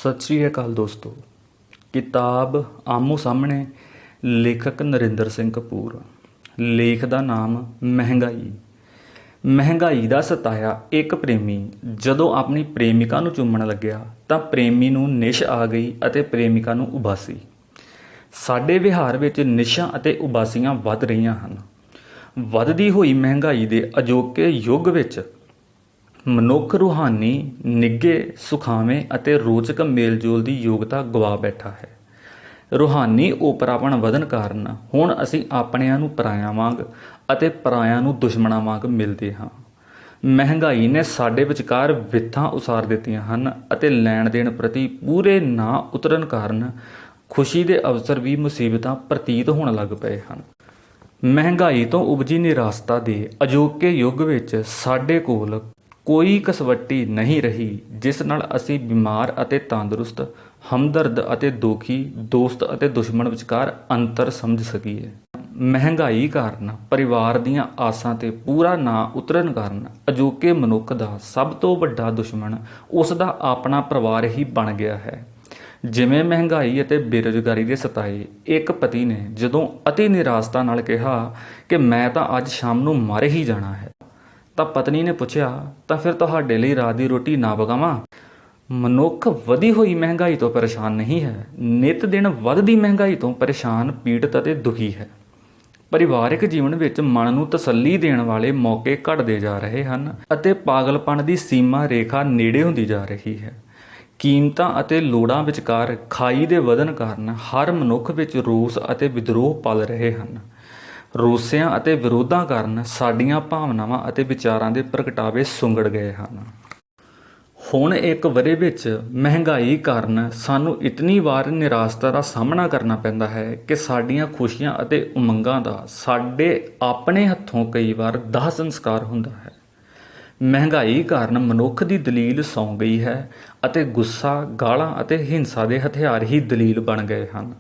ਸਤਿ ਸ਼੍ਰੀ ਅਕਾਲ ਦੋਸਤੋ। ਕਿਤਾਬ ਆਮੋ ਸਾਹਮਣੇ, ਲੇਖਕ ਨਰਿੰਦਰ ਸਿੰਘ ਕਪੂਰ। ਲੇਖ ਦਾ ਨਾਮ ਮਹਿੰਗਾਈ। ਮਹਿੰਗਾਈ ਦਾ ਸਤਾਇਆ ਇੱਕ ਪ੍ਰੇਮੀ ਜਦੋਂ ਆਪਣੀ ਪ੍ਰੇਮਿਕਾ ਨੂੰ ਚੁੰਮਣ ਲੱਗਿਆ ਤਾਂ ਪ੍ਰੇਮੀ ਨੂੰ ਨਿਸ਼ ਆ ਗਈ ਅਤੇ ਪ੍ਰੇਮਿਕਾ ਨੂੰ ਉਬਾਸੀ। ਸਾਡੇ ਵਿਹਾਰ ਵਿੱਚ ਨਿਸ਼ਾਂ ਅਤੇ ਉਬਾਸੀਆਂ ਵੱਧ ਰਹੀਆਂ ਹਨ। ਵੱਧਦੀ ਹੋਈ ਮਹਿੰਗਾਈ ਦੇ ਅਜੋਕੇ ਯੁੱਗ ਵਿੱਚ ਮਨੁੱਖ ਰੂਹਾਨੀ, ਨਿੱਘੇ, ਸੁਖਾਵੇਂ ਅਤੇ ਰੋਚਕ ਮੇਲਜੋਲ ਦੀ ਯੋਗਤਾ ਗਵਾ ਬੈਠਾ ਹੈ। ਰੂਹਾਨੀ ਓਪਰਾਪਣ ਵਧਣ ਕਾਰਨ ਹੁਣ ਅਸੀਂ ਆਪਣਿਆਂ ਨੂੰ ਪਰਾਇਆਂ ਵਾਂਗ ਅਤੇ ਪਰਾਇਆਂ ਨੂੰ ਦੁਸ਼ਮਣਾਂ ਵਾਂਗ ਮਿਲਦੇ ਹਾਂ। ਮਹਿੰਗਾਈ ਨੇ ਸਾਡੇ ਵਿਚਕਾਰ ਵਿੱਥਾਂ ਉਸਾਰ ਦਿੱਤੀਆਂ ਹਨ ਅਤੇ ਲੈਣ ਦੇਣ ਪ੍ਰਤੀ ਪੂਰੇ ਨਾ ਉਤਰਨ ਕਾਰਨ ਖੁਸ਼ੀ ਦੇ ਅਵਸਰ ਵੀ ਮੁਸੀਬਤਾਂ ਪ੍ਰਤੀਤ ਹੋਣ ਲੱਗ ਪਏ ਹਨ। ਮਹਿੰਗਾਈ ਤੋਂ ਉਪਜੀ ਨਿਰਾਸ਼ਤਾ ਦੇ ਅਜੋਕੇ ਯੁੱਗ ਵਿੱਚ ਸਾਡੇ ਕੋਲ ਕੋਈ ਕਸਵੱਟੀ ਨਹੀਂ ਰਹੀ ਜਿਸ ਨਾਲ ਅਸੀਂ ਬਿਮਾਰ ਅਤੇ ਤੰਦਰੁਸਤ, ਹਮਦਰਦ ਅਤੇ ਦੁਖੀ, ਦੋਸਤ ਅਤੇ ਦੁਸ਼ਮਣ ਵਿਚਕਾਰ ਅੰਤਰ ਸਮਝ ਸਕੀਏ। ਮਹਿੰਗਾਈ ਕਾਰਨ ਪਰਿਵਾਰ ਦੀਆਂ ਆਸਾਂ 'ਤੇ ਪੂਰਾ ਨਾ ਉਤਰਨ ਕਾਰਨ ਅਜੋਕੇ ਮਨੁੱਖ ਦਾ ਸਭ ਤੋਂ ਵੱਡਾ ਦੁਸ਼ਮਣ ਉਸ ਦਾ ਆਪਣਾ ਪਰਿਵਾਰ ਹੀ ਬਣ ਗਿਆ ਹੈ। ਜਿਵੇਂ ਮਹਿੰਗਾਈ ਅਤੇ ਬੇਰੁਜ਼ਗਾਰੀ ਦੇ ਸਤਾਏ ਇੱਕ ਪਤੀ ਨੇ ਜਦੋਂ ਅਤੀ ਨਿਰਾਸ਼ਤਾ ਨਾਲ ਕਿਹਾ ਕਿ ਮੈਂ ਤਾਂ ਅੱਜ ਸ਼ਾਮ ਨੂੰ ਮਰ ਹੀ ਜਾਣਾ ਹੈ, ਤਾਂ ਪਤਨੀ ਨੇ ਪੁੱਛਿਆ, ਤਾਂ ਫਿਰ ਤੁਹਾਡੇ ਲਈ ਰਾਤ ਦੀ ਰੋਟੀ ਨਾ ਪਕਾਵਾਂ? ਮਨੁੱਖ ਵਧੀ ਹੋਈ ਮਹਿੰਗਾਈ ਤੋਂ ਪਰੇਸ਼ਾਨ ਨਹੀਂ ਹੈ, ਨਿੱਤ ਦਿਨ ਵੱਧਦੀ ਮਹਿੰਗਾਈ ਤੋਂ ਪਰੇਸ਼ਾਨ, ਪੀੜਤ ਅਤੇ ਦੁਖੀ ਹੈ। ਪਰਿਵਾਰਕ ਜੀਵਨ ਵਿੱਚ ਮਨ ਨੂੰ ਤਸੱਲੀ ਦੇਣ ਵਾਲੇ ਮੌਕੇ ਘਟਦੇ ਜਾ ਰਹੇ ਹਨ ਅਤੇ ਪਾਗਲਪਣ ਦੀ ਸੀਮਾ ਰੇਖਾ ਨੇੜੇ ਹੁੰਦੀ ਜਾ ਰਹੀ ਹੈ। ਕੀਮਤਾਂ ਅਤੇ ਲੋੜਾਂ ਵਿਚਕਾਰ ਖਾਈ ਦੇ ਵਧਣ ਕਾਰਨ ਹਰ ਮਨੁੱਖ ਵਿੱਚ ਰੋਸ ਅਤੇ ਵਿਦਰੋਹ ਪਲ ਰਹੇ ਹਨ। ਰੋਸਿਆਂ ਅਤੇ ਵਿਰੋਧਾਂ ਕਾਰਨ ਸਾਡੀਆਂ ਭਾਵਨਾਵਾਂ ਅਤੇ ਵਿਚਾਰਾਂ ਦੇ ਪ੍ਰਗਟਾਵੇ ਸੁੰਗੜ ਗਏ ਹਨ। ਹੁਣ ਇੱਕ ਵਰ੍ਹੇ ਵਿੱਚ ਮਹਿੰਗਾਈ ਕਾਰਨ ਸਾਨੂੰ ਇਤਨੀ ਵਾਰ ਨਿਰਾਸ਼ਤਾ ਦਾ ਸਾਹਮਣਾ ਕਰਨਾ ਪੈਂਦਾ ਹੈ ਕਿ ਸਾਡੀਆਂ ਖੁਸ਼ੀਆਂ ਅਤੇ ਉਮੰਗਾਂ ਦਾ ਸਾਡੇ ਆਪਣੇ ਹੱਥੋਂ ਕਈ ਵਾਰ ਦਾਹ ਸੰਸਕਾਰ ਹੁੰਦਾ ਹੈ। ਮਹਿੰਗਾਈ ਕਾਰਨ ਮਨੁੱਖ ਦੀ ਦਲੀਲ ਸੌਂ ਗਈ ਹੈ ਅਤੇ ਗੁੱਸਾ, ਗਾਲਾਂ ਅਤੇ ਹਿੰਸਾ ਦੇ ਹਥਿਆਰ ਹੀ ਦਲੀਲ ਬਣ ਗਏ ਹਨ।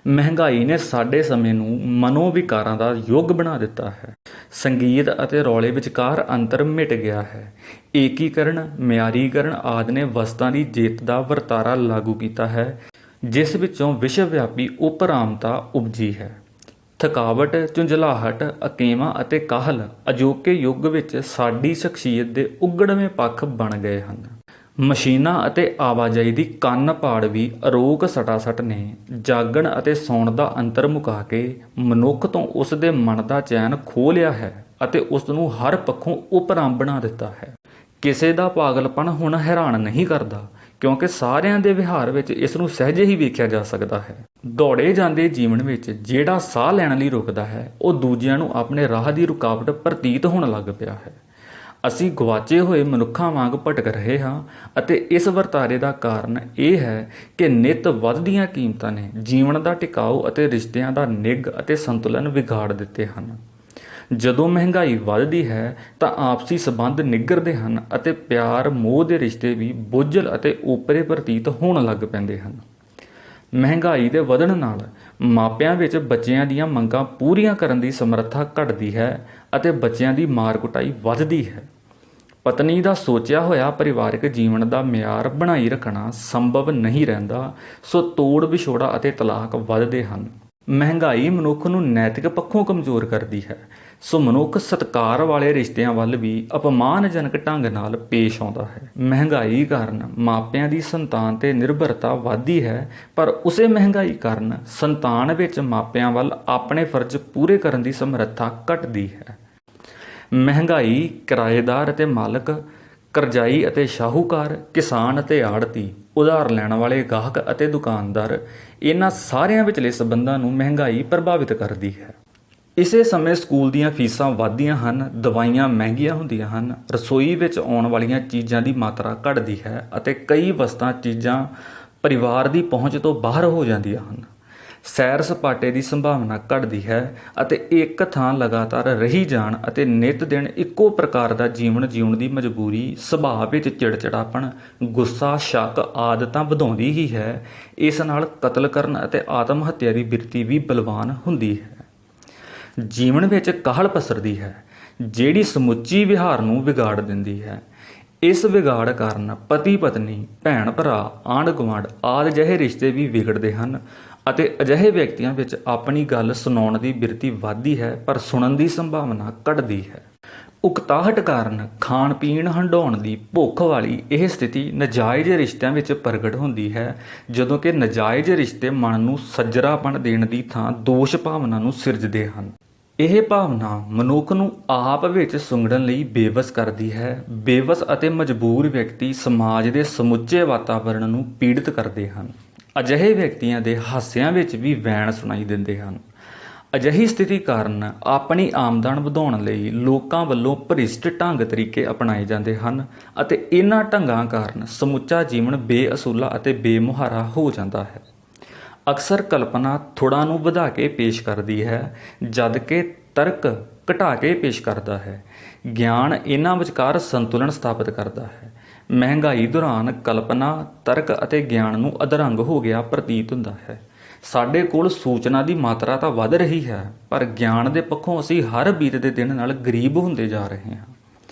ਮਹਿੰਗਾਈ ਨੇ ਸਾਡੇ ਸਮੇਂ ਨੂੰ ਮਨੋਵਿਕਾਰਾਂ ਦਾ ਯੁੱਗ ਬਣਾ ਦਿੱਤਾ ਹੈ। ਸੰਗੀਤ ਅਤੇ ਰੌਲੇ ਵਿਚਕਾਰ ਅੰਤਰ ਮਿਟ ਗਿਆ ਹੈ। ਏਕੀਕਰਨ, ਮਿਆਰੀਕਰਨ ਆਦਿ ਨੇ ਵਸਤਾਂ ਦੀ ਜਿੱਤ ਦਾ ਵਰਤਾਰਾ ਲਾਗੂ ਕੀਤਾ ਹੈ, ਜਿਸ ਵਿੱਚੋਂ ਵਿਸ਼ਵ ਵਿਆਪੀ ਉਪਰਾਮਤਾ ਉਪਜੀ ਹੈ। ਥਕਾਵਟ, ਝੁੰਝਲਾਹਟ, ਅਕੇਵਾਂ ਅਤੇ ਕਾਹਲ ਅਜੋਕੇ ਯੁੱਗ ਵਿੱਚ ਸਾਡੀ ਸ਼ਖਸੀਅਤ ਦੇ ਉਗੜਵੇਂ ਪੱਖ ਬਣ ਗਏ ਹਨ। ਮਸ਼ੀਨਾਂ ਅਤੇ ਆਵਾਜਾਈ ਦੀ ਕੰਨ ਪਾੜ ਵੀ ਅਰੋਕ ਸਟਾਸਟ ਨੇ ਜਾਗਣ ਅਤੇ ਸੌਣ ਦਾ ਅੰਤਰ ਮੁਕਾ ਕੇ ਮਨੁੱਖ ਤੋਂ ਉਸ ਦੇ ਮਨ ਦਾ ਚੈਨ ਖੋਹ ਲਿਆ ਹੈ ਅਤੇ ਉਸ ਨੂੰ ਹਰ ਪੱਖੋਂ ਉਪਰਾਮ ਬਣਾ ਦਿੱਤਾ ਹੈ। ਕਿਸੇ ਦਾ ਪਾਗਲਪਣ ਹੁਣ ਹੈਰਾਨ ਨਹੀਂ ਕਰਦਾ, ਕਿਉਂਕਿ ਸਾਰਿਆਂ ਦੇ ਵਿਹਾਰ ਵਿੱਚ ਇਸ ਨੂੰ ਸਹਿਜੇ ਹੀ ਵੇਖਿਆ ਜਾ ਸਕਦਾ ਹੈ। ਦੌੜੇ ਜਾਂਦੇ ਜੀਵਨ ਵਿੱਚ ਜਿਹੜਾ ਸਾਹ ਲੈਣ ਲਈ ਰੁਕਦਾ ਹੈ, ਉਹ ਦੂਜਿਆਂ ਨੂੰ ਆਪਣੇ ਰਾਹ ਦੀ ਰੁਕਾਵਟ ਪ੍ਰਤੀਤ ਹੋਣ ਲੱਗ ਪਿਆ ਹੈ। ਅਸੀਂ ਗਵਾਚੇ ਹੋਏ ਮਨੁੱਖਾਂ ਵਾਂਗ ਭਟਕ ਰਹੇ ਹਾਂ ਅਤੇ ਇਸ ਵਰਤਾਰੇ ਦਾ ਕਾਰਨ ਇਹ ਹੈ ਕਿ ਨਿੱਤ ਵੱਧਦੀਆਂ ਕੀਮਤਾਂ ਨੇ ਜੀਵਨ ਦਾ ਟਿਕਾਊ ਅਤੇ ਰਿਸ਼ਤਿਆਂ ਦਾ ਨਿੱਘ ਅਤੇ ਸੰਤੁਲਨ ਵਿਗਾੜ ਦਿੱਤੇ ਹਨ। ਜਦੋਂ ਮਹਿੰਗਾਈ ਵੱਧਦੀ ਹੈ ਤਾਂ ਆਪਸੀ ਸੰਬੰਧ ਨਿੱਘਰਦੇ ਹਨ ਅਤੇ ਪਿਆਰ, ਮੋਹ ਦੇ ਰਿਸ਼ਤੇ ਵੀ ਬੁੱਝਲ ਅਤੇ ਓਪਰੇ ਪ੍ਰਤੀਤ ਹੋਣ ਲੱਗ ਪੈਂਦੇ ਹਨ। ਮਹਿੰਗਾਈ ਦੇ ਵਧਣ ਨਾਲ ਮਾਪਿਆਂ ਵਿੱਚ ਬੱਚਿਆਂ ਦੀਆਂ ਮੰਗਾਂ ਪੂਰੀਆਂ ਕਰਨ ਦੀ ਸਮਰੱਥਾ ਘਟਦੀ ਹੈ ਅਤੇ ਬੱਚਿਆਂ ਦੀ ਮਾਰ ਕੁਟਾਈ ਵੱਧਦੀ ਹੈ। ਪਤਨੀ ਦਾ ਸੋਚਿਆ ਹੋਇਆ ਪਰਿਵਾਰਕ ਜੀਵਨ ਦਾ ਮਿਆਰ ਬਣਾਈ ਰੱਖਣਾ ਸੰਭਵ ਨਹੀਂ ਰਹਿੰਦਾ, ਸੋ ਤੋੜ ਵਿਛੋੜਾ ਅਤੇ ਤਲਾਕ ਵੱਧਦੇ ਹਨ। ਮਹਿੰਗਾਈ ਮਨੁੱਖ ਨੂੰ ਨੈਤਿਕ ਪੱਖੋਂ ਕਮਜ਼ੋਰ ਕਰਦੀ ਹੈ, ਸੋ ਮਨੁੱਖ ਸਤਿਕਾਰ ਵਾਲੇ ਰਿਸ਼ਤਿਆਂ ਵੱਲ ਵੀ ਅਪਮਾਨਜਨਕ ਢੰਗ ਨਾਲ ਪੇਸ਼ ਆਉਂਦਾ ਹੈ। ਮਹਿੰਗਾਈ ਕਾਰਨ ਮਾਪਿਆਂ ਦੀ ਸੰਤਾਨ 'ਤੇ ਨਿਰਭਰਤਾ ਵੱਧਦੀ ਹੈ, ਪਰ ਉਸੇ ਮਹਿੰਗਾਈ ਕਾਰਨ ਸੰਤਾਨ ਵਿੱਚ ਮਾਪਿਆਂ ਵੱਲ ਆਪਣੇ ਫਰਜ਼ ਪੂਰੇ ਕਰਨ ਦੀ ਸਮਰੱਥਾ ਘਟਦੀ ਹੈ। ਮਹਿੰਗਾਈ ਕਿਰਾਏਦਾਰ ਅਤੇ ਮਾਲਕ, ਕਰਜ਼ਾਈ ਅਤੇ ਸ਼ਾਹੂਕਾਰ, ਕਿਸਾਨ ਅਤੇ ਆੜ੍ਹਤੀ, ਉਧਾਰ ਲੈਣ ਵਾਲੇ ਗਾਹਕ ਅਤੇ ਦੁਕਾਨਦਾਰ, ਇਹਨਾਂ ਸਾਰਿਆਂ ਵਿਚਲੇ ਸੰਬੰਧਾਂ ਨੂੰ ਮਹਿੰਗਾਈ ਪ੍ਰਭਾਵਿਤ ਕਰਦੀ ਹੈ। ਇਸੇ ਸਮੇਂ ਸਕੂਲ ਦੀਆਂ ਫੀਸਾਂ ਵੱਧਦੀਆਂ ਹਨ, ਦਵਾਈਆਂ ਮਹਿੰਗੀਆਂ ਹੁੰਦੀਆਂ ਹਨ, ਰਸੋਈ ਵਿੱਚ ਆਉਣ ਵਾਲੀਆਂ ਚੀਜ਼ਾਂ ਦੀ ਮਾਤਰਾ ਘਟਦੀ ਹੈ ਅਤੇ ਕਈ ਵਸਤਾਂ ਚੀਜ਼ਾਂ ਪਰਿਵਾਰ ਦੀ ਪਹੁੰਚ ਤੋਂ ਬਾਹਰ ਹੋ ਜਾਂਦੀਆਂ ਹਨ। ਸੈਰ ਸਪਾਟੇ ਦੀ ਸੰਭਾਵਨਾ ਘਟਦੀ ਹੈ ਅਤੇ ਇੱਕ ਥਾਂ ਲਗਾਤਾਰ ਰਹੀ ਜਾਣ ਅਤੇ ਨਿੱਤ ਦਿਨ ਇੱਕੋ ਪ੍ਰਕਾਰ ਦਾ ਜੀਵਨ ਜਿਉਣ ਦੀ ਮਜਬੂਰੀ ਸੁਭਾਅ ਵਿੱਚ ਚਿੜਚਿੜਾਪਣ, ਗੁੱਸਾ, ਸ਼ੱਕ ਆਦਿ ਤਾਂ ਵਧਾਉਂਦੀ ਹੀ ਹੈ। ਇਸ ਨਾਲ ਕਤਲ ਕਰਨ ਅਤੇ ਆਤਮ ਹੱਤਿਆ ਦੀ ਬਿਰਤੀ ਵੀ ਬਲਵਾਨ ਹੁੰਦੀ ਹੈ। ਜੀਵਨ ਵਿੱਚ ਕਾਹਲ ਪਸਰਦੀ ਹੈ ਜਿਹੜੀ ਸਮੁੱਚੀ ਵਿਹਾਰ ਨੂੰ ਵਿਗਾੜ ਦਿੰਦੀ ਹੈ। ਇਸ ਵਿਗਾੜ ਕਾਰਨ ਪਤੀ ਪਤਨੀ, ਭੈਣ ਭਰਾ, ਆਂਢ ਗੁਆਂਢ ਆਦਿ ਜਿਹੇ ਰਿਸ਼ਤੇ ਵੀ ਵਿਗੜਦੇ ਹਨ ਅਤੇ ਅਜਿਹੇ ਵਿਅਕਤੀਆਂ ਵਿੱਚ ਆਪਣੀ ਗੱਲ ਸੁਣਾਉਣ ਦੀ ਬਿਰਤੀ ਵੱਧਦੀ ਹੈ ਪਰ ਸੁਣਨ ਦੀ ਸੰਭਾਵਨਾ ਘਟਦੀ ਹੈ। ਉਕਤਾਹਟ ਕਾਰਨ ਖਾਣ ਪੀਣ ਹੰਢਾਉਣ ਦੀ ਭੁੱਖ ਵਾਲੀ ਇਹ ਸਥਿਤੀ ਨਾਜਾਇਜ਼ ਰਿਸ਼ਤਿਆਂ ਵਿੱਚ ਪ੍ਰਗਟ ਹੁੰਦੀ ਹੈ, ਜਦੋਂ ਕਿ ਨਾਜਾਇਜ਼ ਰਿਸ਼ਤੇ ਮਨ ਨੂੰ ਸੱਜਰਾਪਣ ਦੇਣ ਦੀ ਥਾਂ ਦੋਸ਼ ਭਾਵਨਾ ਨੂੰ ਸਿਰਜਦੇ ਹਨ। ਇਹ ਭਾਵਨਾ ਮਨੁੱਖ ਨੂੰ ਆਪ ਵਿੱਚ ਸੁੰਗੜਨ ਲਈ ਬੇਵਸ ਕਰਦੀ ਹੈ। ਬੇਵਸ ਅਤੇ ਮਜਬੂਰ ਵਿਅਕਤੀ ਸਮਾਜ ਦੇ ਸਮੁੱਚੇ ਵਾਤਾਵਰਣ ਨੂੰ ਪੀੜਿਤ ਕਰਦੇ ਹਨ। ਅਜਿਹੇ ਵਿਅਕਤੀਆਂ ਦੇ ਹਾਸਿਆਂ ਵਿੱਚ ਵੀ ਵੈਣ ਸੁਣਾਈ ਦਿੰਦੇ ਹਨ। ਅਜਿਹੀ ਸਥਿਤੀ ਕਾਰਨ ਆਪਣੀ ਆਮਦਨ ਵਧਾਉਣ ਲਈ ਲੋਕਾਂ ਵੱਲੋਂ ਭ੍ਰਿਸ਼ਟ ਢੰਗ ਤਰੀਕੇ ਅਪਣਾਏ ਜਾਂਦੇ ਹਨ ਅਤੇ ਇਹਨਾਂ ਢੰਗਾਂ ਕਾਰਨ ਸਮੁੱਚਾ ਜੀਵਨ ਬੇਅਸੂਲਾ ਅਤੇ ਬੇਮੁਹਾਰਾ ਹੋ ਜਾਂਦਾ ਹੈ। ਅਕਸਰ ਕਲਪਨਾ ਥੁੜਾਂ ਨੂੰ ਵਧਾ ਕੇ ਪੇਸ਼ ਕਰਦੀ ਹੈ, ਜਦ ਕਿ ਤਰਕ ਘਟਾ ਕੇ ਪੇਸ਼ ਕਰਦਾ ਹੈ। ਗਿਆਨ ਇਹਨਾਂ ਵਿਚਕਾਰ ਸੰਤੁਲਨ ਸਥਾਪਿਤ ਕਰਦਾ ਹੈ। ਮਹਿੰਗਾਈ ਦੌਰਾਨ ਕਲਪਨਾ, ਤਰਕ ਅਤੇ ਗਿਆਨ ਨੂੰ ਅਧਰੰਗ ਹੋ ਗਿਆ ਪ੍ਰਤੀਤ ਹੁੰਦਾ ਹੈ। ਸਾਡੇ ਕੋਲ ਸੂਚਨਾ ਦੀ ਮਾਤਰਾ ਤਾਂ ਵੱਧ ਰਹੀ ਹੈ, ਪਰ ਗਿਆਨ ਦੇ ਪੱਖੋਂ ਅਸੀਂ ਹਰ ਬੀਤਦੇ ਦਿਨ ਨਾਲ ਗਰੀਬ ਹੁੰਦੇ ਜਾ ਰਹੇ ਹਾਂ।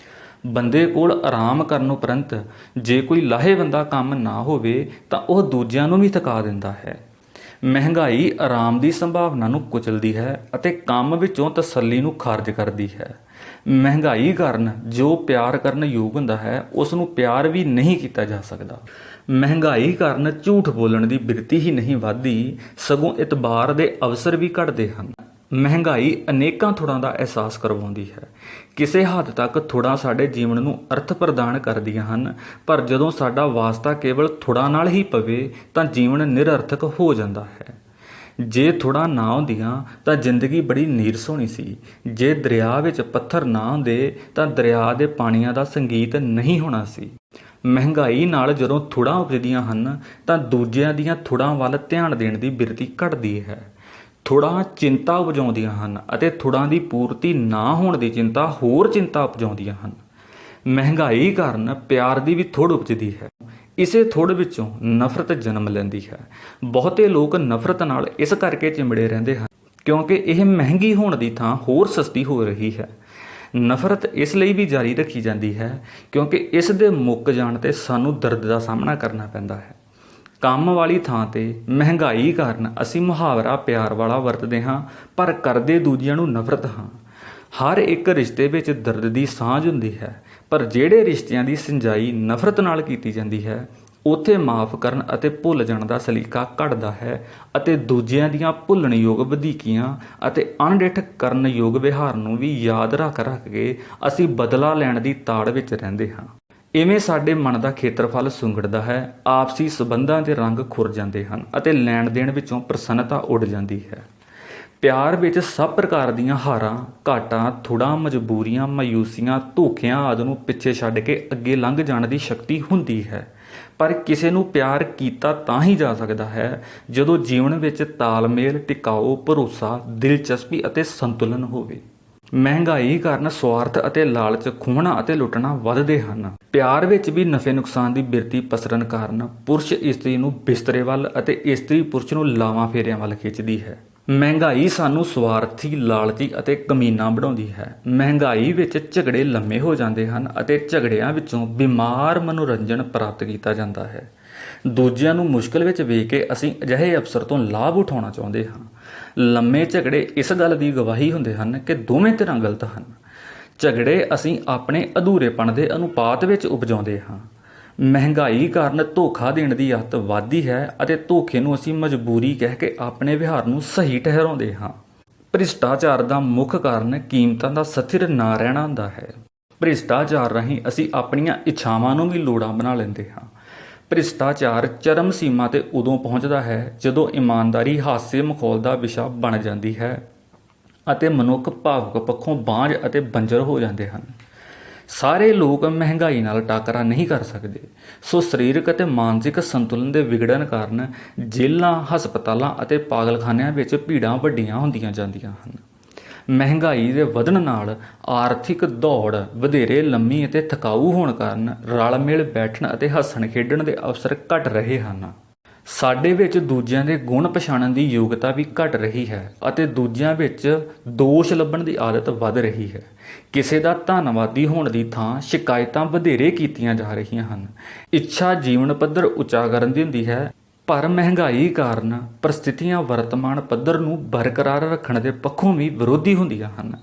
ਬੰਦੇ ਕੋਲ ਆਰਾਮ ਕਰਨ ਉਪਰੰਤ ਜੇ ਕੋਈ ਲਾਹੇਵੰਦਾ ਕੰਮ ਨਾ ਹੋਵੇ ਤਾਂ ਉਹ ਦੂਜਿਆਂ ਨੂੰ ਵੀ ਥਕਾ ਦਿੰਦਾ ਹੈ। ਮਹਿੰਗਾਈ ਆਰਾਮ ਦੀ ਸੰਭਾਵਨਾ ਨੂੰ ਕੁਚਲਦੀ ਹੈ ਅਤੇ ਕੰਮ ਵਿੱਚੋਂ ਤਸੱਲੀ ਨੂੰ ਖਾਰਜ ਕਰਦੀ ਹੈ। ਮਹਿੰਗਾਈ ਕਾਰਨ ਜੋ ਪਿਆਰ ਕਰਨ ਯੋਗ ਹੁੰਦਾ ਹੈ, ਉਸ ਨੂੰ ਪਿਆਰ ਵੀ ਨਹੀਂ ਕੀਤਾ ਜਾ ਸਕਦਾ। ਮਹਿੰਗਾਈ ਕਾਰਨ ਝੂਠ ਬੋਲਣ ਦੀ ਬਿਰਤੀ ਹੀ ਨਹੀਂ ਵੱਧਦੀ, ਸਗੋਂ ਇਤਬਾਰ ਦੇ ਅਵਸਰ ਵੀ ਘਟਦੇ ਹਨ। ਮਹਿੰਗਾਈ ਅਨੇਕਾਂ ਥੁੜਾਂ ਦਾ ਅਹਿਸਾਸ ਕਰਵਾਉਂਦੀ ਹੈ। ਕਿਸੇ ਹੱਦ ਤੱਕ ਥੁੜਾਂ ਸਾਡੇ ਜੀਵਨ ਨੂੰ ਅਰਥ ਪ੍ਰਦਾਨ ਕਰਦੀਆਂ ਹਨ, ਪਰ ਜਦੋਂ ਸਾਡਾ ਵਾਸਤਾ ਕੇਵਲ ਥੁੜਾਂ ਨਾਲ ਹੀ ਪਵੇ ਤਾਂ ਜੀਵਨ ਨਿਰਅਰਥਕ ਹੋ ਜਾਂਦਾ ਹੈ। ਜੇ ਥੁੜਾਂ ਨਾ ਹੁੰਦੀਆਂ ਤਾਂ ਜ਼ਿੰਦਗੀ ਬੜੀ ਨੀਰਸ ਹੋਣੀ ਸੀ। ਜੇ ਦਰਿਆ ਵਿੱਚ ਪੱਥਰ ਨਾ ਹੁੰਦੇ ਤਾਂ ਦਰਿਆ ਦੇ ਪਾਣੀਆਂ ਦਾ ਸੰਗੀਤ ਨਹੀਂ ਹੋਣਾ ਸੀ। ਮਹਿੰਗਾਈ ਨਾਲ ਜਦੋਂ ਥੁੜਾਂ ਉਪਜਦੀਆਂ ਹਨ ਤਾਂ ਦੂਜਿਆਂ ਦੀਆਂ ਥੁੜਾਂ ਵੱਲ ਧਿਆਨ ਦੇਣ ਦੀ ਬਿਰਤੀ ਘਟਦੀ ਹੈ। ਥੁੜਾਂ ਚਿੰਤਾ ਉਪਜਾਉਂਦੀਆਂ ਹਨ ਅਤੇ ਥੁੜਾਂ ਦੀ ਪੂਰਤੀ ਨਾ ਹੋਣ ਦੀ ਚਿੰਤਾ ਹੋਰ ਚਿੰਤਾ ਉਪਜਾਉਂਦੀਆਂ ਹਨ। ਮਹਿੰਗਾਈ ਕਾਰਨ ਪਿਆਰ ਦੀ ਵੀ ਥੁੜ ਉਪਜਦੀ ਹੈ। ਇਸੇ ਥੁੜ ਵਿੱਚੋਂ ਨਫ਼ਰਤ ਜਨਮ ਲੈਂਦੀ ਹੈ। ਬਹੁਤੇ ਲੋਕ ਨਫ਼ਰਤ ਨਾਲ ਇਸ ਕਰਕੇ ਚਿੰਬੜੇ ਰਹਿੰਦੇ ਹਨ ਕਿਉਂਕਿ ਇਹ ਮਹਿੰਗੀ ਹੋਣ ਦੀ ਥਾਂ ਹੋਰ ਸਸਤੀ ਹੋ ਰਹੀ ਹੈ। ਨਫ਼ਰਤ ਇਸ ਲਈ ਵੀ ਜਾਰੀ ਰੱਖੀ ਜਾਂਦੀ ਹੈ ਕਿਉਂਕਿ ਇਸ ਦੇ ਮੁੱਕ ਜਾਣ 'ਤੇ ਸਾਨੂੰ ਦਰਦ ਦਾ ਸਾਹਮਣਾ ਕਰਨਾ ਪੈਂਦਾ ਹੈ। ਕੰਮ ਵਾਲੀ ਥਾਂ 'ਤੇ ਮਹਿੰਗਾਈ ਕਾਰਨ ਅਸੀਂ ਮੁਹਾਵਰਾ ਪਿਆਰ ਵਾਲਾ ਵਰਤਦੇ ਹਾਂ, ਪਰ ਕਰਦੇ ਦੂਜਿਆਂ ਨੂੰ ਨਫ਼ਰਤ ਹਾਂ। ਹਰ ਇੱਕ ਰਿਸ਼ਤੇ ਵਿੱਚ ਦਰਦ ਦੀ ਸਾਂਝ ਹੁੰਦੀ ਹੈ, ਪਰ ਜਿਹੜੇ ਰਿਸ਼ਤਿਆਂ ਦੀ ਸਿੰਜਾਈ ਨਫ਼ਰਤ ਨਾਲ ਕੀਤੀ ਜਾਂਦੀ ਹੈ, ਉੱਥੇ ਮਾਫ਼ ਕਰਨ ਅਤੇ ਭੁੱਲ ਜਾਣ ਦਾ ਸਲੀਕਾ ਘਟਦਾ ਹੈ ਅਤੇ ਦੂਜਿਆਂ ਦੀਆਂ ਭੁੱਲਣਯੋਗ ਵਧੀਕੀਆਂ ਅਤੇ ਅਣਡਿੱਠ ਕਰਨਯੋਗ ਵਿਹਾਰ ਨੂੰ ਵੀ ਯਾਦ ਰੱਖ ਕੇ ਅਸੀਂ ਬਦਲਾ ਲੈਣ ਦੀ ਤਾੜ ਵਿੱਚ ਰਹਿੰਦੇ ਹਾਂ। ਇਵੇਂ ਸਾਡੇ ਮਨ ਦਾ ਖੇਤਰਫਲ ਸੁੰਗੜਦਾ ਹੈ, ਆਪਸੀ ਸਬੰਧਾਂ ਦੇ ਰੰਗ ਖੁਰ ਜਾਂਦੇ ਹਨ ਅਤੇ ਲੈਣ ਦੇਣ ਵਿੱਚੋਂ ਪ੍ਰਸੰਨਤਾ ਉੱਡ ਜਾਂਦੀ ਹੈ। ਪਿਆਰ ਵਿੱਚ ਸਭ ਪ੍ਰਕਾਰ ਦੀਆਂ ਹਾਰਾਂ, ਘਾਟਾਂ, ਥੁੜਾਂ, ਮਜਬੂਰੀਆਂ, ਮਾਯੂਸੀਆਂ, ਧੋਖਿਆਂ ਆਦਿ ਨੂੰ ਪਿੱਛੇ ਛੱਡ ਕੇ ਅੱਗੇ ਲੰਘ ਜਾਣ ਦੀ ਸ਼ਕਤੀ ਹੁੰਦੀ ਹੈ। ਪਰ ਕਿਸੇ ਨੂੰ ਪਿਆਰ ਕੀਤਾ ਤਾਂ ਹੀ ਜਾ ਸਕਦਾ ਹੈ ਜਦੋਂ ਜੀਵਨ ਵਿੱਚ ਤਾਲਮੇਲ, ਟਿਕਾਊ, ਭਰੋਸਾ, ਦਿਲਚਸਪੀ ਅਤੇ ਸੰਤੁਲਨ ਹੋਵੇ। ਮਹਿੰਗਾਈ ਕਾਰਨ ਸਵਾਰਥ ਅਤੇ ਲਾਲਚ, ਖੋਹਣਾ ਅਤੇ ਲੁੱਟਣਾ ਵੱਧਦੇ ਹਨ। ਪਿਆਰ ਵਿੱਚ ਵੀ ਨਫੇ ਨੁਕਸਾਨ ਦੀ ਬਿਰਤੀ ਪਸਰਨ ਕਾਰਨ ਪੁਰਸ਼ ਇਸਤਰੀ ਨੂੰ ਬਿਸਤਰੇ ਵੱਲ ਅਤੇ ਇਸਤਰੀ ਪੁਰਸ਼ ਨੂੰ ਲਾਵਾਂ ਫੇਰਿਆਂ ਵੱਲ ਖਿੱਚਦੀ ਹੈ। ਮਹਿੰਗਾਈ ਸਾਨੂੰ ਸਵਾਰਥੀ, ਲਾਲਚੀ ਅਤੇ ਕਮੀਨਾ ਬਣਾਉਂਦੀ ਹੈ। ਮਹਿੰਗਾਈ ਵਿੱਚ ਝਗੜੇ ਲੰਮੇ ਹੋ ਜਾਂਦੇ ਹਨ ਅਤੇ ਝਗੜਿਆਂ ਵਿੱਚੋਂ ਬਿਮਾਰ ਮਨੋਰੰਜਨ ਪ੍ਰਾਪਤ ਕੀਤਾ ਜਾਂਦਾ ਹੈ। ਦੂਜਿਆਂ ਨੂੰ ਮੁਸ਼ਕਿਲ ਵਿੱਚ ਵੇਖ ਕੇ ਅਸੀਂ ਅਜਿਹੇ ਅਵਸਰ ਤੋਂ ਲਾਭ ਉਠਾਉਣਾ ਚਾਹੁੰਦੇ ਹਾਂ। ਲੰਮੇ ਝਗੜੇ ਇਸ ਗੱਲ ਦੀ ਗਵਾਹੀ ਹੁੰਦੇ ਹਨ ਕਿ ਦੋਵੇਂ ਧਿਰਾਂ ਗਲਤ ਹਨ। ਝਗੜੇ ਅਸੀਂ ਆਪਣੇ ਅਧੂਰੇਪਣ ਦੇ ਅਨੁਪਾਤ ਵਿੱਚ ਉਪਜਾਉਂਦੇ ਹਾਂ। ਮਹਿੰਗਾਈ ਕਾਰਨ ਧੋਖਾ ਦੇਣ ਦੀ ਆਦਤ ਵੱਧਦੀ ਹੈ ਅਤੇ ਧੋਖੇ ਨੂੰ ਅਸੀਂ ਮਜਬੂਰੀ ਕਹਿ ਕੇ ਆਪਣੇ ਵਿਹਾਰ ਨੂੰ ਸਹੀ ਠਹਿਰਾਉਂਦੇ ਹਾਂ। ਭ੍ਰਿਸ਼ਟਾਚਾਰ ਦਾ ਮੁੱਖ ਕਾਰਨ ਕੀਮਤਾਂ ਦਾ ਸਥਿਰ ਨਾ ਰਹਿਣਾ ਹੁੰਦਾ ਹੈ। ਭ੍ਰਿਸ਼ਟਾਚਾਰ ਰਾਹੀਂ ਅਸੀਂ ਆਪਣੀਆਂ ਇੱਛਾਵਾਂ ਨੂੰ ਵੀ ਲੋੜਾਂ ਬਣਾ ਲੈਂਦੇ ਹਾਂ। ਭ੍ਰਿਸ਼ਟਾਚਾਰ ਚਰਮ ਸੀਮਾ 'ਤੇ ਉਦੋਂ ਪਹੁੰਚਦਾ ਹੈ ਜਦੋਂ ਇਮਾਨਦਾਰੀ ਹਾਸੇ ਮਖੌਲ ਦਾ ਵਿਸ਼ਾ ਬਣ ਜਾਂਦੀ ਹੈ ਅਤੇ ਮਨੁੱਖ ਭਾਵੁਕ ਪੱਖੋਂ ਬਾਂਝ ਅਤੇ ਬੰਜਰ ਹੋ ਜਾਂਦੇ ਹਨ। ਸਾਰੇ ਲੋਕ ਮਹਿੰਗਾਈ ਨਾਲ ਟਾਕਰਾ ਨਹੀਂ ਕਰ ਸਕਦੇ, ਸੋ ਸਰੀਰਕ ਅਤੇ ਮਾਨਸਿਕ ਸੰਤੁਲਨ ਦੇ ਵਿਗੜਨ ਕਾਰਨ ਜੇਲ੍ਹਾਂ, ਹਸਪਤਾਲਾਂ ਅਤੇ ਪਾਗਲਖਾਨਿਆਂ ਵਿੱਚ ਭੀੜਾਂ ਵੱਡੀਆਂ ਹੁੰਦੀਆਂ ਜਾਂਦੀਆਂ ਹਨ। ਮਹਿੰਗਾਈ ਦੇ ਵਧਣ ਨਾਲ ਆਰਥਿਕ ਦੌੜ ਵਧੇਰੇ ਲੰਮੀ ਅਤੇ ਥਕਾਊ ਹੋਣ ਕਾਰਨ ਰਲ ਮਿਲ ਬੈਠਣ ਅਤੇ ਹੱਸਣ ਖੇਡਣ ਦੇ ਅਵਸਰ ਘਟ ਰਹੇ ਹਨ। ਸਾਡੇ ਵਿੱਚ ਦੂਜਿਆਂ ਦੇ ਗੁਣ ਪਛਾਣਨ ਦੀ ਯੋਗਤਾ ਵੀ ਘਟ ਰਹੀ ਹੈ ਅਤੇ ਦੂਜਿਆਂ ਵਿੱਚ ਦੋਸ਼ ਲੱਭਣ ਦੀ ਆਦਤ ਵੱਧ ਰਹੀ ਹੈ। ਕਿਸੇ ਦਾ ਧੰਨਵਾਦੀ ਹੋਣ ਦੀ ਥਾਂ ਸ਼ਿਕਾਇਤਾਂ ਵਧੇਰੇ ਕੀਤੀਆਂ ਜਾ ਰਹੀਆਂ ਹਨ। ਇੱਛਾ ਜੀਵਨ ਪੱਧਰ ਉੱਚਾ ਕਰਨ ਦੀ ਹੁੰਦੀ ਹੈ, ਪਰ ਮਹਿੰਗਾਈ ਕਾਰਨ ਪ੍ਰਸਥਿਤੀਆਂ ਵਰਤਮਾਨ ਪੱਧਰ ਨੂੰ ਬਰਕਰਾਰ ਰੱਖਣ ਦੇ ਪੱਖੋਂ ਵੀ ਵਿਰੋਧੀ ਹੁੰਦੀਆਂ ਹਨ।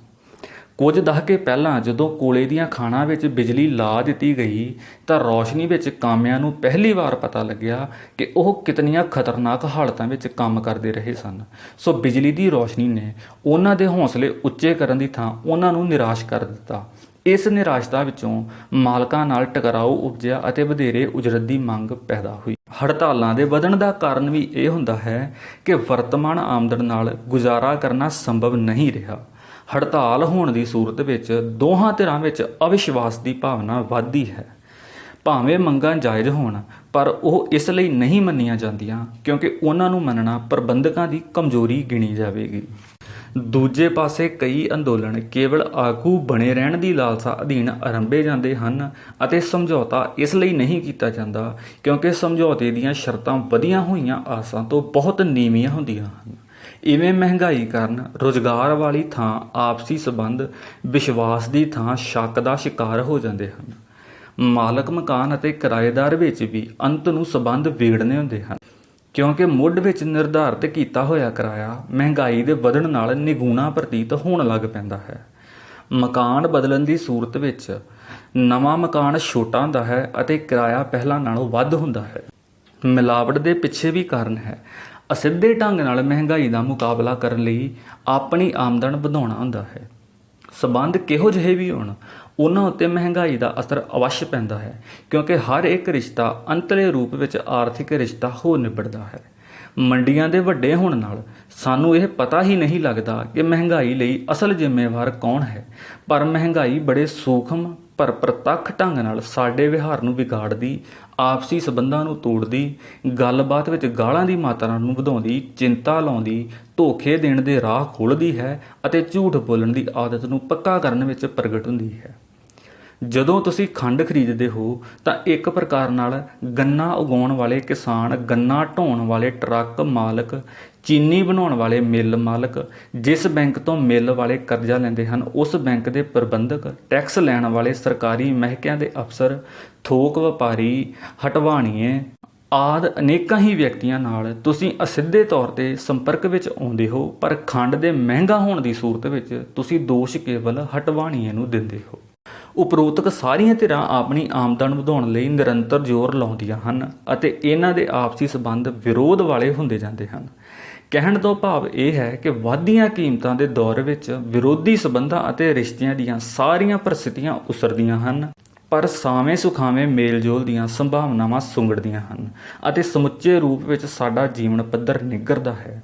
ਕੁਝ ਦਹਾਕੇ ਪਹਿਲਾਂ ਜਦੋਂ ਕੋਲੇ ਦੀਆਂ ਖਾਣਾਂ ਵਿੱਚ ਬਿਜਲੀ ਲਾ ਦਿੱਤੀ ਗਈ ਤਾਂ ਰੌਸ਼ਨੀ ਵਿੱਚ ਕਾਮਿਆਂ ਨੂੰ ਪਹਿਲੀ ਵਾਰ ਪਤਾ ਲੱਗਿਆ ਕਿ ਉਹ ਕਿਤਨੀਆਂ ਖਤਰਨਾਕ ਹਾਲਤਾਂ ਵਿੱਚ ਕੰਮ ਕਰਦੇ ਰਹੇ ਸਨ। ਸੋ ਬਿਜਲੀ ਦੀ ਰੌਸ਼ਨੀ ਨੇ ਉਹਨਾਂ ਦੇ ਹੌਸਲੇ ਉੱਚੇ ਕਰਨ ਦੀ ਥਾਂ ਉਹਨਾਂ ਨੂੰ ਨਿਰਾਸ਼ ਕਰ ਦਿੱਤਾ। ਇਸ ਨਿਰਾਸ਼ਤਾ ਵਿੱਚੋਂ ਮਾਲਕਾਂ ਨਾਲ ਟਕਰਾਓ ਉਪਜਿਆ ਅਤੇ ਵਧੇਰੇ ਉਜਰਤ ਦੀ ਮੰਗ ਪੈਦਾ ਹੋਈ। ਹੜਤਾਲਾਂ ਦੇ ਵਧਣ ਦਾ ਕਾਰਨ ਵੀ ਇਹ ਹੁੰਦਾ ਹੈ ਕਿ ਵਰਤਮਾਨ ਆਮਦਨ ਨਾਲ ਗੁਜ਼ਾਰਾ ਕਰਨਾ ਸੰਭਵ ਨਹੀਂ ਰਿਹਾ। ਹੜਤਾਲ ਹੋਣ ਦੀ ਸੂਰਤ ਵਿੱਚ ਦੋਹਾਂ ਧਿਰਾਂ ਵਿੱਚ ਅਵਿਸ਼ਵਾਸ ਦੀ ਭਾਵਨਾ ਵੱਧਦੀ ਹੈ। ਭਾਵੇਂ ਮੰਗਾਂ ਜਾਇਜ਼ ਹੋਣ, ਪਰ ਉਹ ਇਸ ਲਈ ਨਹੀਂ ਮੰਨੀਆਂ ਜਾਂਦੀਆਂ ਕਿਉਂਕਿ ਉਹਨਾਂ ਨੂੰ ਮੰਨਣਾ ਪ੍ਰਬੰਧਕਾਂ ਦੀ ਕਮਜ਼ੋਰੀ ਗਿਣੀ ਜਾਵੇਗੀ। ਦੂਜੇ ਪਾਸੇ ਕਈ ਅੰਦੋਲਨ ਕੇਵਲ ਆਗੂ ਬਣੇ ਰਹਿਣ ਦੀ ਲਾਲਸਾ ਅਧੀਨ ਆਰੰਭੇ ਜਾਂਦੇ ਹਨ ਅਤੇ ਸਮਝੌਤਾ ਇਸ ਲਈ ਨਹੀਂ ਕੀਤਾ ਜਾਂਦਾ ਕਿਉਂਕਿ ਸਮਝੌਤੇ ਦੀਆਂ ਸ਼ਰਤਾਂ ਵਧੀਆਂ ਹੋਈਆਂ ਆਸਾਂ ਤੋਂ ਬਹੁਤ ਨੀਵੀਆਂ ਹੁੰਦੀਆਂ ਹਨ। ਇਵੇਂ ਮਹਿੰਗਾਈ ਕਾਰਨ ਰੁਜ਼ਗਾਰ ਵਾਲੀ ਥਾਂ ਆਪਸੀ ਸੰਬੰਧ ਵਿਸ਼ਵਾਸ ਦੀ ਥਾਂ ਸ਼ੱਕ ਦਾ ਸ਼ਿਕਾਰ ਹੋ ਜਾਂਦੇ ਹਨ। ਮਾਲਕ ਮਕਾਨ ਅਤੇ ਕਿਰਾਏਦਾਰ ਵਿੱਚ ਵੀ ਅੰਤ ਨੂੰ ਸੰਬੰਧ ਵਿਗੜਨੇ ਹੁੰਦੇ ਹਨ ਕਿਉਂਕਿ ਮੁੱਢ ਵਿੱਚ ਨਿਰਧਾਰਿਤ ਕੀਤਾ ਹੋਇਆ ਕਿਰਾਇਆ ਮਹਿੰਗਾਈ ਦੇ ਵਧਣ ਨਾਲ ਨਿਗੂਣਾ ਪ੍ਰਤੀਤ ਹੋਣ ਲੱਗ ਪੈਂਦਾ ਹੈ। ਮਕਾਨ ਬਦਲਣ ਦੀ ਸੂਰਤ ਵਿੱਚ ਨਵਾਂ ਮਕਾਨ ਛੋਟਾ ਹੁੰਦਾ ਹੈ ਅਤੇ ਕਿਰਾਇਆ ਪਹਿਲਾਂ ਨਾਲੋਂ ਵੱਧ ਹੁੰਦਾ ਹੈ। ਮਿਲਾਵਟ ਦੇ ਪਿੱਛੇ ਵੀ ਕਾਰਨ ਹੈ। ਅਸਿੱਧੇ ਢੰਗ ਨਾਲ ਮਹਿੰਗਾਈ ਦਾ ਮੁਕਾਬਲਾ ਕਰਨ ਲਈ ਆਪਣੀ ਆਮਦਨ ਵਧਾਉਣਾ ਹੁੰਦਾ ਹੈ। ਸਬੰਧ ਕਿਹੋ ਜਿਹੇ ਵੀ ਹੋਣ, ਉਹਨਾਂ ਉੱਤੇ ਮਹਿੰਗਾਈ ਦਾ ਅਸਰ ਅਵੱਸ਼ ਪੈਂਦਾ ਹੈ ਕਿਉਂਕਿ ਹਰ ਇੱਕ ਰਿਸ਼ਤਾ ਅੰਤਲੇ ਰੂਪ ਵਿੱਚ ਆਰਥਿਕ ਰਿਸ਼ਤਾ ਹੋ ਨਿਬੜਦਾ ਹੈ। ਮੰਡੀਆਂ ਦੇ ਵੱਡੇ ਹੋਣ ਨਾਲ ਸਾਨੂੰ ਇਹ ਪਤਾ ਹੀ ਨਹੀਂ ਲੱਗਦਾ ਕਿ ਮਹਿੰਗਾਈ ਲਈ ਅਸਲ ਜ਼ਿੰਮੇਵਾਰ ਕੌਣ ਹੈ, ਪਰ ਮਹਿੰਗਾਈ ਬੜੇ ਸੂਖਮ ਪਰ ਪ੍ਰਤੱਖ ਢੰਗ ਨਾਲ ਸਾਡੇ ਵਿਹਾਰ ਨੂੰ ਵਿਗਾੜਦੀ, ਆਪਸੀ ਸਬੰਧਾਂ ਨੂੰ ਤੋੜਦੀ, ਗੱਲਬਾਤ ਵਿੱਚ ਗਾਲਾਂ ਦੀ ਮਾਤਰਾ ਨੂੰ ਵਧਾਉਂਦੀ, ਚਿੰਤਾ ਲਾਉਂਦੀ, ਧੋਖੇ ਦੇਣ ਦੇ ਰਾਹ ਖੋਲ੍ਹਦੀ ਹੈ ਅਤੇ ਝੂਠ ਬੋਲਣ ਦੀ ਆਦਤ ਨੂੰ ਪੱਕਾ ਕਰਨ ਵਿੱਚ ਪ੍ਰਗਟ ਹੁੰਦੀ ਹੈ। ਜਦੋਂ ਤੁਸੀਂ ਖੰਡ ਖਰੀਦਦੇ ਹੋ ਤਾਂ ਇੱਕ ਪ੍ਰਕਾਰ ਨਾਲ ਗੰਨਾ ਉਗਾਉਣ ਵਾਲੇ ਕਿਸਾਨ, ਗੰਨਾ ਢੋਣ ਵਾਲੇ ਟਰੱਕ ਮਾਲਕ, ਚੀਨੀ ਬਣਾਉਣ ਵਾਲੇ ਮਿੱਲ ਮਾਲਕ, ਜਿਸ ਬੈਂਕ ਤੋਂ ਮਿੱਲ ਵਾਲੇ ਕਰਜ਼ਾ ਲੈਂਦੇ ਹਨ ਉਸ ਬੈਂਕ ਦੇ ਪ੍ਰਬੰਧਕ, ਟੈਕਸ ਲੈਣ ਵਾਲੇ ਸਰਕਾਰੀ ਮਹਿਕਿਆਂ ਦੇ ਅਫਸਰ, ਥੋਕ ਵਪਾਰੀ, ਹਟਵਾਣੀਏ ਆਦਿ ਅਨੇਕਾਂ ਹੀ ਵਿਅਕਤੀਆਂ ਨਾਲ ਤੁਸੀਂ ਅਸਿੱਧੇ ਤੌਰ 'ਤੇ ਸੰਪਰਕ ਵਿੱਚ ਆਉਂਦੇ ਹੋ, ਪਰ ਖੰਡ ਦੇ ਮਹਿੰਗਾ ਹੋਣ ਦੀ ਸੂਰਤ ਵਿੱਚ ਤੁਸੀਂ ਦੋਸ਼ ਕੇਵਲ ਹਟਵਾਣੀਏ ਨੂੰ ਦਿੰਦੇ ਹੋ। ਉਪਰੋਕਤ ਸਾਰੀਆਂ ਧਿਰਾਂ ਆਪਣੀ ਆਮਦਨ ਵਧਾਉਣ ਲਈ ਨਿਰੰਤਰ ਜ਼ੋਰ ਲਾਉਂਦੀਆਂ ਹਨ ਅਤੇ ਇਹਨਾਂ ਦੇ ਆਪਸੀ ਸੰਬੰਧ ਵਿਰੋਧ ਵਾਲੇ ਹੁੰਦੇ ਜਾਂਦੇ ਹਨ। ਕਹਿਣ ਤੋਂ ਭਾਵ ਇਹ ਹੈ ਕਿ ਵਧਦੀਆਂ ਕੀਮਤਾਂ ਦੇ ਦੌਰ ਵਿੱਚ ਵਿਰੋਧੀ ਸੰਬੰਧਾਂ ਅਤੇ ਰਿਸ਼ਤਿਆਂ ਦੀਆਂ ਸਾਰੀਆਂ ਪ੍ਰਸਥਿਤੀਆਂ ਉਸਰਦੀਆਂ ਹਨ, ਪਰ ਸਾਵੇਂ ਸੁਖਾਵੇਂ ਮੇਲਜੋਲ ਦੀਆਂ ਸੰਭਾਵਨਾਵਾਂ ਸੁੰਗੜਦੀਆਂ ਹਨ ਅਤੇ ਸਮੁੱਚੇ ਰੂਪ ਵਿੱਚ ਸਾਡਾ ਜੀਵਨ ਪੱਧਰ ਨਿੱਘਰਦਾ ਹੈ।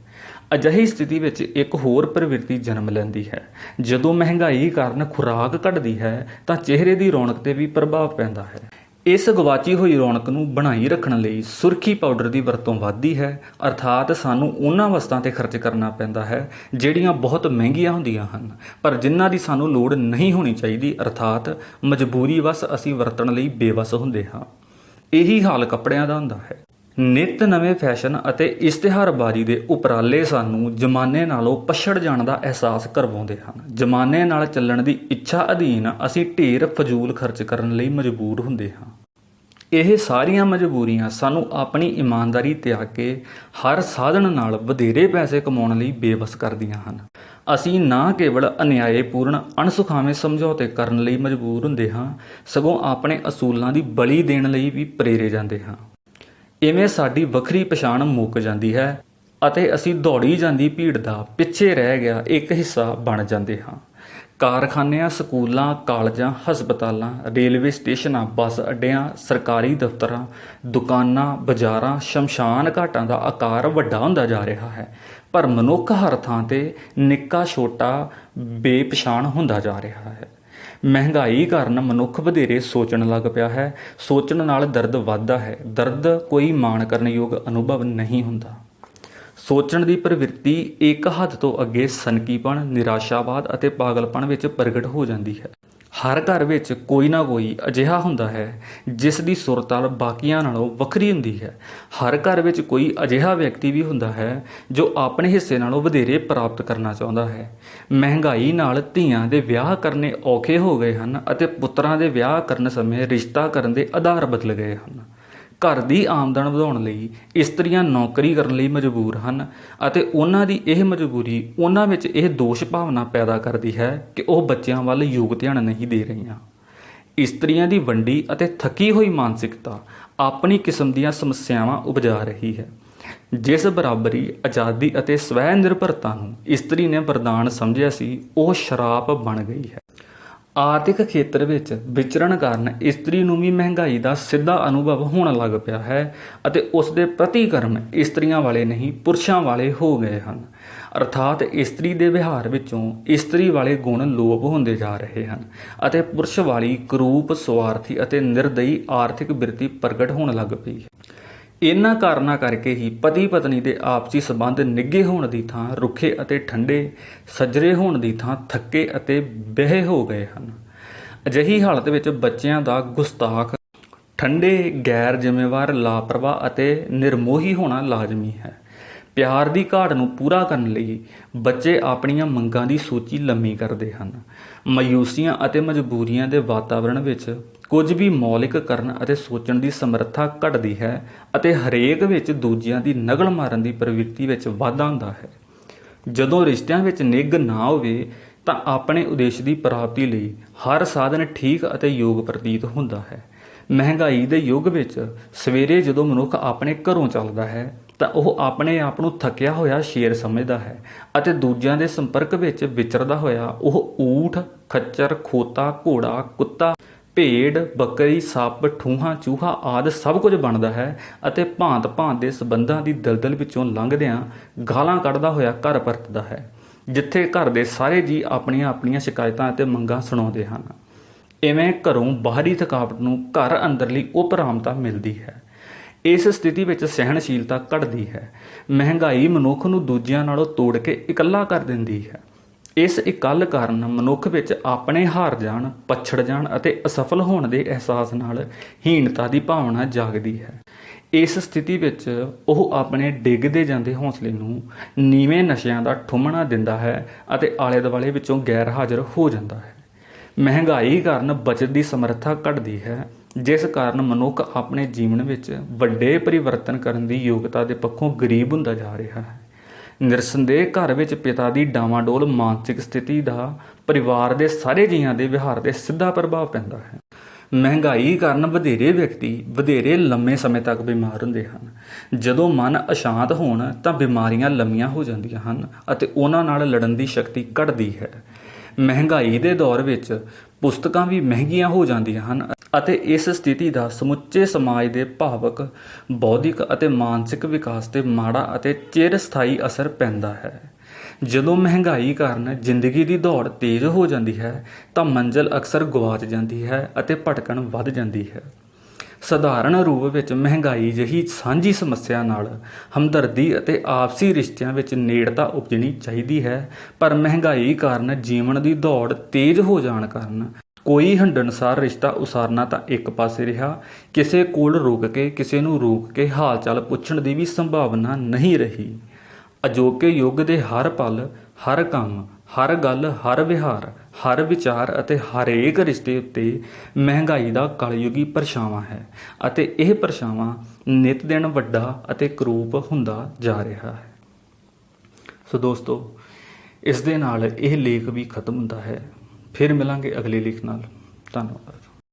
ਅਜਿਹੀ ਸਥਿਤੀ ਵਿੱਚ ਇੱਕ ਹੋਰ ਪ੍ਰਵਿਰਤੀ ਜਨਮ ਲੈਂਦੀ ਹੈ। ਜਦੋਂ ਮਹਿੰਗਾਈ ਕਾਰਨ ਖੁਰਾਕ ਘਟਦੀ ਹੈ ਤਾਂ ਚਿਹਰੇ ਦੀ ਰੌਣਕ 'ਤੇ ਵੀ ਪ੍ਰਭਾਵ ਪੈਂਦਾ ਹੈ। ਇਸ ਗਵਾਚੀ ਹੋਈ ਰੌਣਕ ਨੂੰ ਬਣਾਈ ਰੱਖਣ ਲਈ ਸੁਰਖੀ ਪਾਊਡਰ ਦੀ ਵਰਤੋਂ ਵੱਧਦੀ ਹੈ, ਅਰਥਾਤ ਸਾਨੂੰ ਉਹਨਾਂ ਵਸਤਾਂ 'ਤੇ ਖਰਚ ਕਰਨਾ ਪੈਂਦਾ ਹੈ ਜਿਹੜੀਆਂ ਬਹੁਤ ਮਹਿੰਗੀਆਂ ਹੁੰਦੀਆਂ ਹਨ ਪਰ ਜਿਨ੍ਹਾਂ ਦੀ ਸਾਨੂੰ ਲੋੜ ਨਹੀਂ ਹੋਣੀ ਚਾਹੀਦੀ, ਅਰਥਾਤ ਮਜਬੂਰੀ ਵਸ ਅਸੀਂ ਵਰਤਣ ਲਈ ਬੇਵਸ ਹੁੰਦੇ ਹਾਂ। ਇਹੀ ਹਾਲ ਕੱਪੜਿਆਂ ਦਾ ਹੁੰਦਾ ਹੈ। ਨਿੱਤ ਨਵੇਂ ਫੈਸ਼ਨ ਅਤੇ ਇਸ਼ਤਿਹਾਰਬਾਜ਼ੀ ਦੇ ਉਪਰਾਲੇ ਸਾਨੂੰ ਜ਼ਮਾਨੇ ਨਾਲੋਂ ਪਛੜ ਜਾਣ ਦਾ ਅਹਿਸਾਸ ਕਰਵਾਉਂਦੇ ਹਨ। ਜ਼ਮਾਨੇ ਨਾਲ ਚੱਲਣ ਦੀ ਇੱਛਾ ਅਧੀਨ ਅਸੀਂ ਢੇਰ ਫਜ਼ੂਲ ਖਰਚ ਕਰਨ ਲਈ ਮਜਬੂਰ ਹੁੰਦੇ ਹਾਂ। ਇਹ ਸਾਰੀਆਂ ਮਜਬੂਰੀਆਂ ਸਾਨੂੰ ਆਪਣੀ ਇਮਾਨਦਾਰੀ ਤਿਆਗ ਕੇ ਹਰ ਸਾਧਨ ਨਾਲ ਵਧੇਰੇ ਪੈਸੇ ਕਮਾਉਣ ਲਈ ਬੇਵਸ ਕਰਦੀਆਂ ਹਨ। ਅਸੀਂ ਨਾ ਕੇਵਲ ਅਨਿਆਏਪੂਰਨ ਅਣਸੁਖਾਵੇਂ ਸਮਝੌਤੇ ਕਰਨ ਲਈ ਮਜਬੂਰ ਹੁੰਦੇ ਹਾਂ, ਸਗੋਂ ਆਪਣੇ ਅਸੂਲਾਂ ਦੀ ਬਲੀ ਦੇਣ ਲਈ ਵੀ ਪ੍ਰੇਰੇ ਜਾਂਦੇ ਹਾਂ। ਇਵੇਂ ਸਾਡੀ ਵੱਖਰੀ ਪਛਾਣ ਮੁੱਕ ਜਾਂਦੀ ਹੈ ਅਤੇ ਅਸੀਂ ਦੌੜੀ ਜਾਂਦੀ ਭੀੜ ਦਾ ਪਿੱਛੇ ਰਹਿ ਗਿਆ ਇੱਕ ਹਿੱਸਾ ਬਣ ਜਾਂਦੇ ਹਾਂ। ਕਾਰਖਾਨਿਆਂ, ਸਕੂਲਾਂ, ਕਾਲਜਾਂ, ਹਸਪਤਾਲਾਂ, ਰੇਲਵੇ ਸਟੇਸ਼ਨਾਂ, ਬੱਸ ਅੱਡਿਆਂ, ਸਰਕਾਰੀ ਦਫ਼ਤਰਾਂ, ਦੁਕਾਨਾਂ, ਬਾਜ਼ਾਰਾਂ, ਸ਼ਮਸ਼ਾਨ ਘਾਟਾਂ ਦਾ ਆਕਾਰ ਵੱਡਾ ਹੁੰਦਾ ਜਾ ਰਿਹਾ ਹੈ, ਪਰ ਮਨੁੱਖ ਹਰ ਥਾਂ 'ਤੇ ਨਿੱਕਾ ਛੋਟਾ ਬੇਪਛਾਣ ਹੁੰਦਾ ਜਾ ਰਿਹਾ ਹੈ। ਮਹਿੰਗਾਈ ਕਾਰਨ ਮਨੁੱਖ ਵਧੇਰੇ ਸੋਚਣ ਲੱਗ ਪਿਆ ਹੈ। ਸੋਚਣ ਨਾਲ ਦਰਦ ਵੱਧਦਾ ਹੈ। ਦਰਦ ਕੋਈ ਮਾਣ ਕਰਨ ਯੋਗ ਅਨੁਭਵ ਨਹੀਂ ਹੁੰਦਾ। ਸੋਚਣ ਦੀ ਪ੍ਰਵਿਰਤੀ ਇੱਕ ਹੱਦ ਤੋਂ ਅੱਗੇ ਸਨਕੀਪਣ, ਨਿਰਾਸ਼ਾਵਾਦ ਅਤੇ ਪਾਗਲਪਣ ਵਿੱਚ ਪ੍ਰਗਟ ਹੋ ਜਾਂਦੀ ਹੈ। ਹਰ ਘਰ ਵਿੱਚ ਕੋਈ ਨਾ ਕੋਈ ਅਜਿਹਾ ਹੁੰਦਾ ਹੈ ਜਿਸ ਦੀ ਸੁਰਤਾਲ ਬਾਕੀਆਂ ਨਾਲੋਂ ਵੱਖਰੀ ਹੁੰਦੀ ਹੈ। ਹਰ ਘਰ ਵਿੱਚ ਕੋਈ ਅਜਿਹਾ ਵਿਅਕਤੀ ਵੀ ਹੁੰਦਾ ਹੈ ਜੋ ਆਪਣੇ ਹਿੱਸੇ ਨਾਲੋਂ ਵਧੇਰੇ ਪ੍ਰਾਪਤ ਕਰਨਾ ਚਾਹੁੰਦਾ ਹੈ। ਮਹਿੰਗਾਈ ਨਾਲ ਧੀਆਂ ਦੇ ਵਿਆਹ ਕਰਨੇ ਔਖੇ ਹੋ ਗਏ ਹਨ ਅਤੇ ਪੁੱਤਰਾਂ ਦੇ ਵਿਆਹ ਕਰਨ ਸਮੇਂ ਰਿਸ਼ਤਾ ਕਰਨ ਦੇ ਆਧਾਰ ਬਦਲ ਗਏ ਹਨ। ਘਰ ਦੀ ਆਮਦਨ ਵਧਾਉਣ ਲਈ ਇਸਤਰੀਆਂ ਨੌਕਰੀ ਕਰਨ ਲਈ ਮਜਬੂਰ ਹਨ ਅਤੇ ਉਹਨਾਂ ਦੀ ਇਹ ਮਜਬੂਰੀ ਉਹਨਾਂ ਵਿੱਚ ਇਹ ਦੋਸ਼ ਭਾਵਨਾ ਪੈਦਾ ਕਰਦੀ ਹੈ ਕਿ ਉਹ ਬੱਚਿਆਂ ਵੱਲ ਯੋਗ ਧਿਆਨ ਨਹੀਂ ਦੇ ਰਹੀਆਂ। ਇਸਤਰੀਆਂ ਦੀ ਵੰਡੀ ਅਤੇ ਥੱਕੀ ਹੋਈ ਮਾਨਸਿਕਤਾ ਆਪਣੀ ਕਿਸਮ ਦੀਆਂ ਸਮੱਸਿਆਵਾਂ ਉਪਜਾ ਰਹੀ ਹੈ। ਜਿਸ ਬਰਾਬਰੀ, ਆਜ਼ਾਦੀ ਅਤੇ ਸਵੈ ਨਿਰਭਰਤਾ ਨੂੰ ਇਸਤਰੀ ਨੇ ਵਰਦਾਨ ਸਮਝਿਆ ਸੀ, ਉਹ ਸ਼ਰਾਪ ਬਣ ਗਈ ਹੈ। ਆਰਥਿਕ ਖੇਤਰ ਵਿੱਚ ਵਿਚਰਨ ਕਾਰਨ ਇਸਤਰੀ ਨੂੰ ਵੀ ਮਹਿੰਗਾਈ ਦਾ ਸਿੱਧਾ ਅਨੁਭਵ ਹੋਣ ਲੱਗ ਪਿਆ ਹੈ ਅਤੇ ਉਸ ਦੇ ਪ੍ਰਤੀਕਰਮ ਇਸਤਰੀਆਂ ਵਾਲੇ ਨਹੀਂ, ਪੁਰਸ਼ਾਂ ਵਾਲੇ ਹੋ ਗਏ ਹਨ। ਅਰਥਾਤ ਇਸਤਰੀ ਦੇ ਵਿਹਾਰ ਵਿੱਚੋਂ ਇਸਤਰੀ ਵਾਲੇ ਗੁਣ ਲੋਪ ਹੁੰਦੇ ਜਾ ਰਹੇ ਹਨ ਅਤੇ ਪੁਰਸ਼ ਵਾਲੀ ਕਰੂਪ, ਸਵਾਰਥੀ ਅਤੇ ਨਿਰਦਈ ਆਰਥਿਕ ਬਿਰਤੀ ਪ੍ਰਗਟ ਹੋਣ ਲੱਗ ਪਈ ਹੈ। ਇਹਨਾਂ ਕਾਰਨਾਂ ਕਰਕੇ ਹੀ ਪਤੀ ਪਤਨੀ ਦੇ ਆਪਸੀ ਸੰਬੰਧ ਨਿੱਘੇ ਹੋਣ ਦੀ ਥਾਂ ਰੁੱਖੇ ਅਤੇ ਠੰਡੇ, ਸੱਜਰੇ ਹੋਣ ਦੀ ਥਾਂ ਥੱਕੇ ਅਤੇ ਬਹਿ ਹੋ ਗਏ ਹਨ। ਅਜਿਹੀ ਹਾਲਤ ਵਿੱਚ ਬੱਚਿਆਂ ਦਾ ਗੁਸਤਾਖ, ਠੰਡੇ, ਗੈਰ ਜ਼ਿੰਮੇਵਾਰ, ਲਾਪਰਵਾਹ ਅਤੇ ਨਿਰਮੋਹੀ ਹੋਣਾ ਲਾਜ਼ਮੀ ਹੈ। ਪਿਆਰ ਦੀ ਘਾਟ ਨੂੰ ਪੂਰਾ ਕਰਨ ਲਈ ਬੱਚੇ ਆਪਣੀਆਂ ਮੰਗਾਂ ਦੀ ਸੂਚੀ ਲੰਮੀ ਕਰਦੇ ਹਨ। ਮਾਯੂਸੀਆਂ ਅਤੇ ਮਜਬੂਰੀਆਂ ਦੇ ਵਾਤਾਵਰਣ ਵਿੱਚ ਕੁਝ ਵੀ ਮੌਲਿਕ ਕਰਨ ਅਤੇ ਸੋਚਣ ਦੀ ਸਮਰੱਥਾ ਘਟਦੀ ਹੈ ਅਤੇ ਹਰੇਕ ਵਿੱਚ ਦੂਜਿਆਂ ਦੀ ਨਕਲ ਮਾਰਨ ਦੀ ਪ੍ਰਵਿਰਤੀ ਵਿੱਚ ਵਾਧਾ ਹੁੰਦਾ ਹੈ। ਜਦੋਂ ਰਿਸ਼ਤਿਆਂ ਵਿੱਚ ਨਿੱਘ ਨਾ ਹੋਵੇ ਤਾਂ ਆਪਣੇ ਉਦੇਸ਼ ਦੀ ਪ੍ਰਾਪਤੀ ਲਈ ਹਰ ਸਾਧਨ ਠੀਕ ਅਤੇ ਯੋਗ ਪ੍ਰਤੀਤ ਹੁੰਦਾ ਹੈ। ਮਹਿੰਗਾਈ ਦੇ ਯੁੱਗ ਵਿੱਚ ਸਵੇਰੇ ਜਦੋਂ ਮਨੁੱਖ ਆਪਣੇ ਘਰੋਂ ਚੱਲਦਾ ਹੈ ਤਾਂ ਉਹ ਆਪਣੇ ਆਪ ਨੂੰ ਥੱਕਿਆ ਹੋਇਆ ਸ਼ੇਰ ਸਮਝਦਾ ਹੈ ਅਤੇ ਦੂਜਿਆਂ ਦੇ ਸੰਪਰਕ ਵਿੱਚ ਵਿਚਰਦਾ ਹੋਇਆ ਉਹ ਊਠ, ਖੱਚਰ, ਖੋਤਾ, ਘੋੜਾ, ਕੁੱਤਾ, ਭੇਡ, ਬੱਕਰੀ, ਸੱਪ, ਠੂਹਾਂ, ਚੂਹਾ ਆਦਿ ਸਭ ਕੁਝ ਬਣਦਾ ਹੈ ਅਤੇ ਭਾਂਤ ਭਾਂਤ ਦੇ ਸਬੰਧਾਂ ਦੀ ਦਲਦਲ ਵਿੱਚੋਂ ਲੰਘਦਿਆਂ ਗਾਲਾਂ ਕੱਢਦਾ ਹੋਇਆ ਘਰ ਪਰਤਦਾ ਹੈ, ਜਿੱਥੇ ਘਰ ਦੇ ਸਾਰੇ ਜੀਅ ਆਪਣੀਆਂ ਆਪਣੀਆਂ ਸ਼ਿਕਾਇਤਾਂ ਅਤੇ ਮੰਗਾਂ ਸੁਣਾਉਂਦੇ ਹਨ। ਇਵੇਂ ਘਰੋਂ ਬਾਹਰੀ ਥਕਾਵਟ ਨੂੰ ਘਰ ਅੰਦਰਲੀ ਉਪਰਾਮਤਾ ਮਿਲਦੀ ਹੈ। ਇਸ ਸਥਿਤੀ ਵਿੱਚ ਸਹਿਣਸ਼ੀਲਤਾ ਘਟਦੀ ਹੈ। ਮਹਿੰਗਾਈ ਮਨੁੱਖ ਨੂੰ ਦੂਜਿਆਂ ਨਾਲੋਂ ਤੋੜ ਕੇ ਇਕੱਲਾ ਕਰ ਦਿੰਦੀ ਹੈ। ਇਸ ਇਕੱਲ ਕਾਰਨ ਮਨੁੱਖ ਵਿੱਚ ਆਪਣੇ ਹਾਰ ਜਾਣ, ਪਛੜ ਜਾਣ ਅਤੇ ਅਸਫਲ ਹੋਣ ਦੇ ਅਹਿਸਾਸ ਨਾਲ ਹੀਣਤਾ ਦੀ ਭਾਵਨਾ ਜਾਗਦੀ ਹੈ। ਇਸ ਸਥਿਤੀ ਵਿੱਚ ਉਹ ਆਪਣੇ ਡਿੱਗਦੇ ਜਾਂਦੇ ਹੌਸਲੇ ਨੂੰ ਨੀਵੇਂ ਨਸ਼ਿਆਂ ਦਾ ਠੁੰਮਣਾ ਦਿੰਦਾ ਹੈ ਅਤੇ ਆਲੇ ਦੁਆਲੇ ਵਿੱਚੋਂ ਗੈਰ ਹਾਜ਼ਰ ਹੋ ਜਾਂਦਾ ਹੈ। ਮਹਿੰਗਾਈ ਕਾਰਨ ਬਚਤ ਦੀ ਸਮਰੱਥਾ ਘਟਦੀ ਹੈ, ਜਿਸ ਕਾਰਨ ਮਨੁੱਖ ਆਪਣੇ ਜੀਵਨ ਵਿੱਚ ਵੱਡੇ ਪਰਿਵਰਤਨ ਕਰਨ ਦੀ ਯੋਗਤਾ ਦੇ ਪੱਖੋਂ ਗਰੀਬ ਹੁੰਦਾ ਜਾ ਰਿਹਾ ਹੈ। ਨਿਰਸੰਦੇਹ ਘਰ ਵਿੱਚ ਪਿਤਾ ਦੀ ਡਾਵਾਡੋਲ ਮਾਨਸਿਕ ਸਥਿਤੀ ਦਾ ਪਰਿਵਾਰ ਦੇ ਸਾਰੇ ਜੀਆਂ ਦੇ ਵਿਹਾਰ 'ਤੇ ਸਿੱਧਾ ਪ੍ਰਭਾਵ ਪੈਂਦਾ ਹੈ। ਮਹਿੰਗਾਈ ਕਾਰਨ ਵਧੇਰੇ ਵਿਅਕਤੀ ਵਧੇਰੇ ਲੰਮੇ ਸਮੇਂ ਤੱਕ ਬਿਮਾਰ ਹੁੰਦੇ ਹਨ। ਜਦੋਂ ਮਨ ਅਸ਼ਾਂਤ ਹੋਣ ਤਾਂ ਬਿਮਾਰੀਆਂ ਲੰਮੀਆਂ ਹੋ ਜਾਂਦੀਆਂ ਹਨ ਅਤੇ ਉਹਨਾਂ ਨਾਲ ਲੜਨ ਦੀ ਸ਼ਕਤੀ ਘਟਦੀ ਹੈ। ਮਹਿੰਗਾਈ ਦੇ ਦੌਰ ਵਿੱਚ ਪੁਸਤਕਾਂ ਵੀ ਮਹਿੰਗੀਆਂ ਹੋ ਜਾਂਦੀਆਂ ਹਨ ਅਤੇ ਇਸ ਸਥਿਤੀ ਦਾ ਸਮੁੱਚੇ ਸਮਾਜ ਦੇ ਭਾਵਕ, ਬੌਧਿਕ ਅਤੇ ਮਾਨਸਿਕ ਵਿਕਾਸ 'ਤੇ ਮਾੜਾ ਅਤੇ ਚਿਰ ਸਥਾਈ ਅਸਰ ਪੈਂਦਾ ਹੈ। ਜਦੋਂ ਮਹਿੰਗਾਈ ਕਾਰਨ ਜ਼ਿੰਦਗੀ ਦੀ ਦੌੜ ਤੇਜ਼ ਹੋ ਜਾਂਦੀ ਹੈ ਤਾਂ ਮੰਜ਼ਿਲ ਅਕਸਰ ਗਵਾਚ ਜਾਂਦੀ ਹੈ ਅਤੇ ਭਟਕਣ ਵੱਧ ਜਾਂਦੀ ਹੈ। ਸਧਾਰਨ ਰੂਪ ਵਿੱਚ ਮਹਿੰਗਾਈ ਜਿਹੀ ਸਾਂਝੀ ਸਮੱਸਿਆ ਨਾਲ ਹਮਦਰਦੀ ਅਤੇ ਆਪਸੀ ਰਿਸ਼ਤਿਆਂ ਵਿੱਚ ਨੇੜਤਾ ਉਪਜਣੀ ਚਾਹੀਦੀ ਹੈ, ਪਰ ਮਹਿੰਗਾਈ ਕਾਰਨ ਜੀਵਨ ਦੀ ਦੌੜ ਤੇਜ਼ ਹੋ ਜਾਣ ਕਾਰਨ ਕੋਈ ਹੰਢਣਸਾਰ ਰਿਸ਼ਤਾ ਉਸਾਰਨਾ ਤਾਂ ਇੱਕ ਪਾਸੇ ਰਿਹਾ, ਕਿਸੇ ਕੋਲ ਰੁਕ ਕੇ, ਕਿਸੇ ਨੂੰ ਰੋਕ ਕੇ ਹਾਲ ਚਾਲ ਪੁੱਛਣ ਦੀ ਵੀ ਸੰਭਾਵਨਾ ਨਹੀਂ ਰਹੀ। ਅਜੋਕੇ ਯੁੱਗ ਦੇ ਹਰ ਪਲ, ਹਰ ਕੰਮ, ਹਰ ਗੱਲ, ਹਰ ਵਿਹਾਰ, ਹਰ ਵਿਚਾਰ ਅਤੇ ਹਰੇਕ ਰਿਸ਼ਤੇ ਉੱਤੇ ਮਹਿੰਗਾਈ ਦਾ ਕਲਯੁਗੀ ਪਰਛਾਵਾਂ ਹੈ ਅਤੇ ਇਹ ਪਰਛਾਵਾਂ ਨਿਤ ਦਿਨ ਵੱਡਾ ਅਤੇ ਕਰੂਪ ਹੁੰਦਾ ਜਾ ਰਿਹਾ ਹੈ। ਸੋ ਦੋਸਤੋ, ਇਸ ਦੇ ਨਾਲ ਇਹ ਲੇਖ ਵੀ ਖਤਮ ਹੁੰਦਾ ਹੈ। ਫਿਰ ਮਿਲਾਂਗੇ ਅਗਲੇ ਲੇਖ ਨਾਲ। ਧੰਨਵਾਦ।